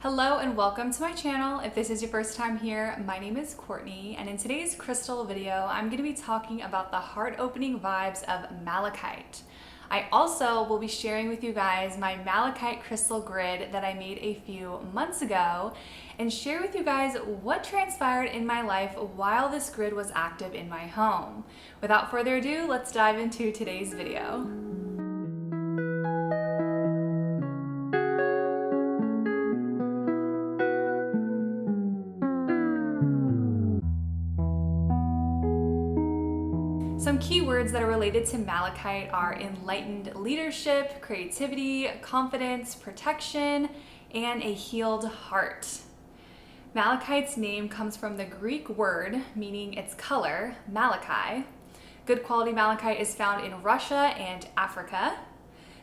Hello and welcome to my channel. If this is your first time here, my name is Courtney, and in today's crystal video, I'm going to be talking about the heart-opening vibes of malachite. I also will be sharing with you guys my malachite crystal grid that I made a few months ago and share with you guys what transpired in my life while this grid was active in my home. Without further ado, let's dive into today's video. Some key words that are related to malachite are enlightened leadership, creativity, confidence, protection, and a healed heart. Malachite's name comes from the Greek word meaning its color, malachi. Good quality malachite is found in Russia and Africa.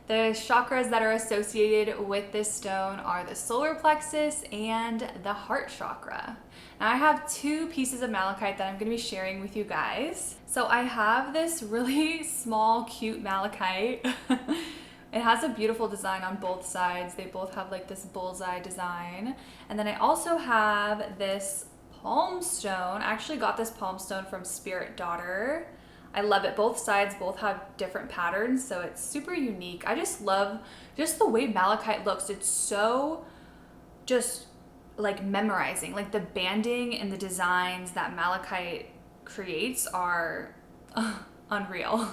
The chakras that are associated with this stone are the solar plexus and the heart chakra. Now I have two pieces of malachite that I'm going to be sharing with you guys. So I have this really small, cute malachite. It has a beautiful design on both sides. They both have like this bullseye design. And then I also have this palm stone. I actually got this palm stone from Spirit Daughter. I love it. Both sides both have different patterns, so it's super unique. I just love just the way malachite looks. It's so just like memorizing. Like the banding and the designs that malachite creates are unreal.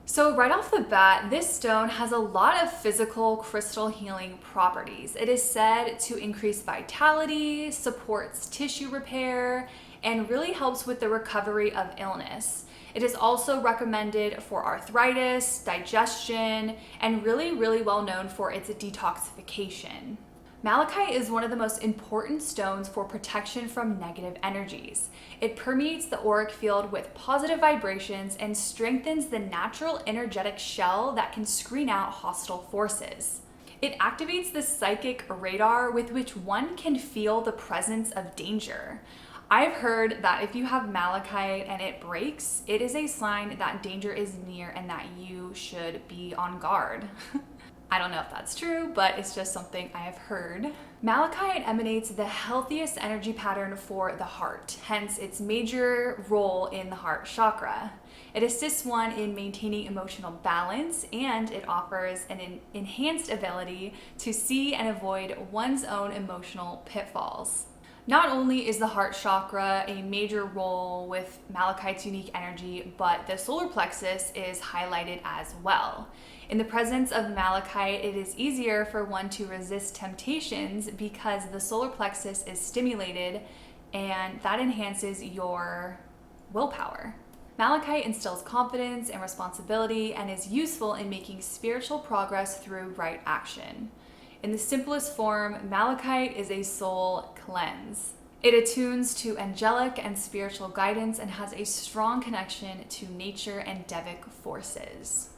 So right off the bat, this stone has a lot of physical crystal healing properties. It is said to increase vitality, supports tissue repair, and really helps with the recovery of illness. It is also recommended for arthritis, digestion, and really well known for its detoxification. Malachite is one of the most important stones for protection from negative energies. It permeates the auric field with positive vibrations and strengthens the natural energetic shell that can screen out hostile forces. It activates the psychic radar with which one can feel the presence of danger. I've heard that if you have malachite and it breaks, it is a sign that danger is near and that you should be on guard. I don't know if that's true, but it's just something I have heard. Malachite emanates the healthiest energy pattern for the heart, hence its major role in the heart chakra. It assists one in maintaining emotional balance, and it offers an enhanced ability to see and avoid one's own emotional pitfalls. Not only is the heart chakra a major role with malachite's unique energy, but the solar plexus is highlighted as well. In the presence of malachite, it is easier for one to resist temptations because the solar plexus is stimulated, and that enhances your willpower. Malachite instills confidence and responsibility and is useful in making spiritual progress through right action. In the simplest form, malachite is a soul cleanse. It attunes to angelic and spiritual guidance and has a strong connection to nature and devic forces.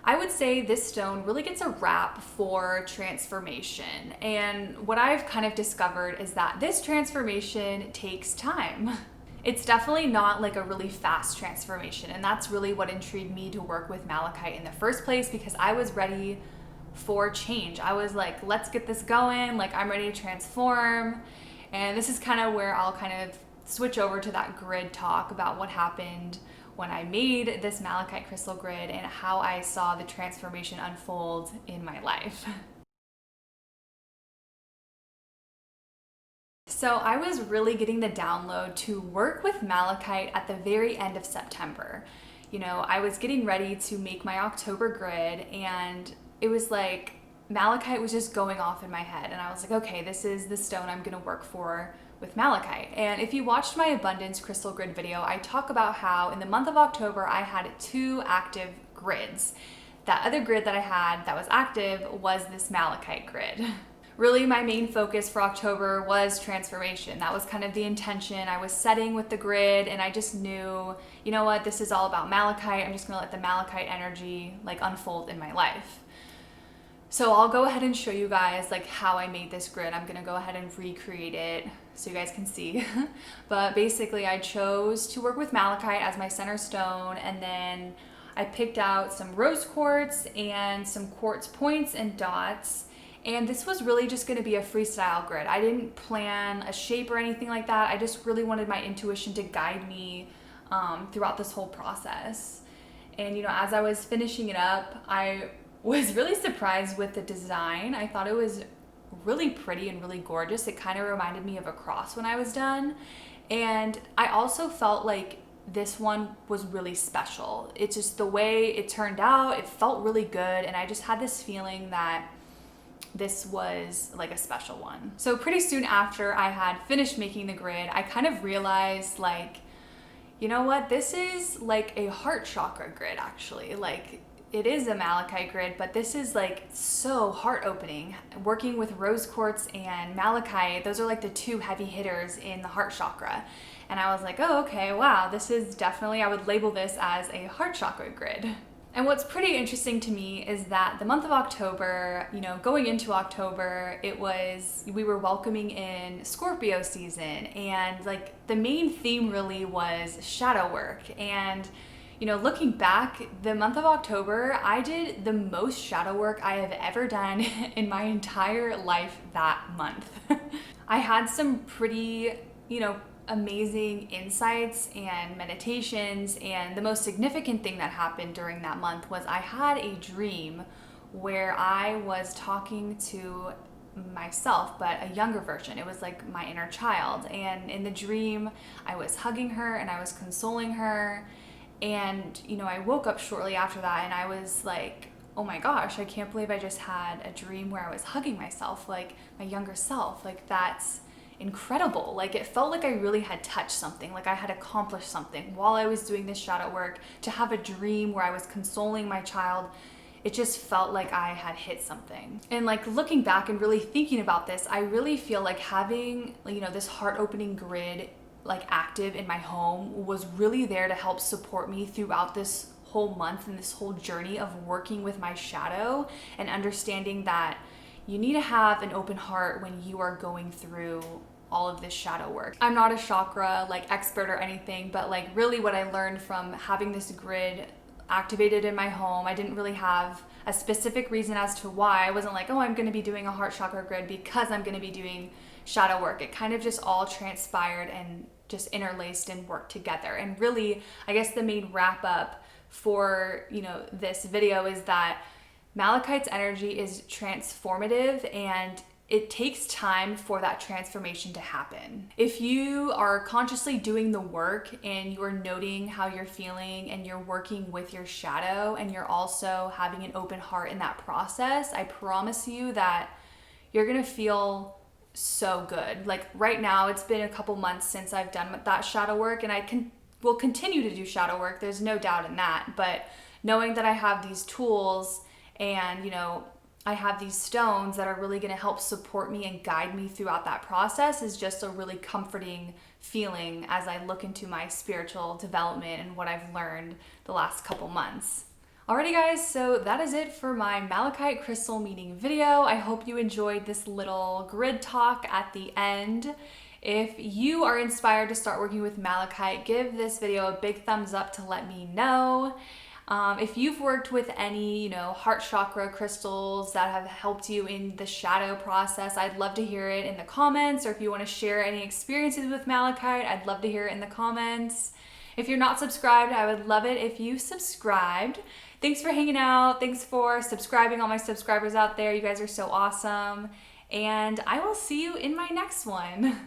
I would say this stone really gets a rap for transformation, and what I've kind of discovered is that this transformation takes time. It's definitely not like a really fast transformation, and that's really what intrigued me to work with malachite in the first place, because I was ready for change. I was like, let's get this going, like I'm ready to transform. And this is kind of where I'll kind of switch over to that grid talk about what happened when I made this malachite crystal grid and how I saw the transformation unfold in my life. So I was really getting the download to work with malachite at the very end of September. You know, I was getting ready to make my October grid, and it was like malachite was just going off in my head, and I was like, okay, this is the stone I'm gonna work for with malachite. And if you watched my abundance crystal grid video, I talk about how in the month of October I had 2 active grids. That other grid that I had that was active was this malachite grid. Really, my main focus for October was transformation. That was kind of the intention I was setting with the grid, and I just knew, you know what, this is all about malachite. I'm just gonna let the malachite energy like unfold in my life. So I'll go ahead and show you guys like how I made this grid. I'm gonna go ahead and recreate it so you guys can see. But basically I chose to work with malachite as my center stone, and then I picked out some rose quartz and some quartz points and dots, And this was really just gonna be a freestyle grid. I didn't plan a shape or anything like that. I just really wanted my intuition to guide me throughout this whole process. And as I was finishing it up, I was really surprised with the design. I thought it was really pretty and really gorgeous. It kind of reminded me of a cross when I was done. And I also felt like this one was really special. It's just the way it turned out, it felt really good. And I just had this feeling that this was like a special one. So pretty soon after I had finished making the grid, I kind of realized like, you know what, this is like a heart chakra grid actually. Like it is a malachite grid, but this is like so heart opening. Working with rose quartz and malachite, those are like the two heavy hitters in the heart chakra. And I was like, oh, okay, wow, this is definitely, I would label this as a heart chakra grid. And what's pretty interesting to me is that the month of October, going into October, we were welcoming in Scorpio season, and like the main theme really was shadow work. And looking back, the month of October, I did the most shadow work I have ever done in my entire life that month. I had some pretty, amazing insights and meditations, and the most significant thing that happened during that month was I had a dream where I was talking to myself, but a younger version. It was like my inner child, and in the dream I was hugging her and I was consoling her. And I woke up shortly after that and I was like, oh my gosh, I can't believe I just had a dream where I was hugging myself, like my younger self. Like that's incredible. Like it felt like I really had touched something, like I had accomplished something while I was doing this shadow work. To have a dream where I was consoling my child, it just felt like I had hit something. And like looking back and really thinking about this, I really feel like having this heart opening grid like active in my home was really there to help support me throughout this whole month and this whole journey of working with my shadow and understanding that you need to have an open heart when you are going through all of this shadow work. I'm not a chakra like expert or anything, but like really what I learned from having this grid activated in my home, I didn't really have a specific reason as to why. I wasn't like, oh, I'm going to be doing a heart chakra grid because I'm going to be doing shadow work. It kind of just all transpired and just interlaced and worked together. And really, I guess the main wrap up for, this video is that Malachite's energy is transformative, and it takes time for that transformation to happen. If you are consciously doing the work and you're noting how you're feeling and you're working with your shadow and you're also having an open heart in that process, I promise you that you're gonna feel so good. Like right now, it's been a couple months since I've done that shadow work, and will continue to do shadow work. There's no doubt in that. But knowing that I have these tools and, I have these stones that are really going to help support me and guide me throughout that process is just a really comforting feeling as I look into my spiritual development and what I've learned the last couple months. Alrighty guys, so that is it for my malachite crystal meaning video. I hope you enjoyed this little grid talk at the end. If you are inspired to start working with malachite, give this video a big thumbs up to let me know. If you've worked with any, heart chakra crystals that have helped you in the shadow process, I'd love to hear it in the comments. Or if you want to share any experiences with malachite, I'd love to hear it in the comments. If you're not subscribed, I would love it if you subscribed. Thanks for hanging out. Thanks for subscribing, all my subscribers out there. You guys are so awesome. And I will see you in my next one.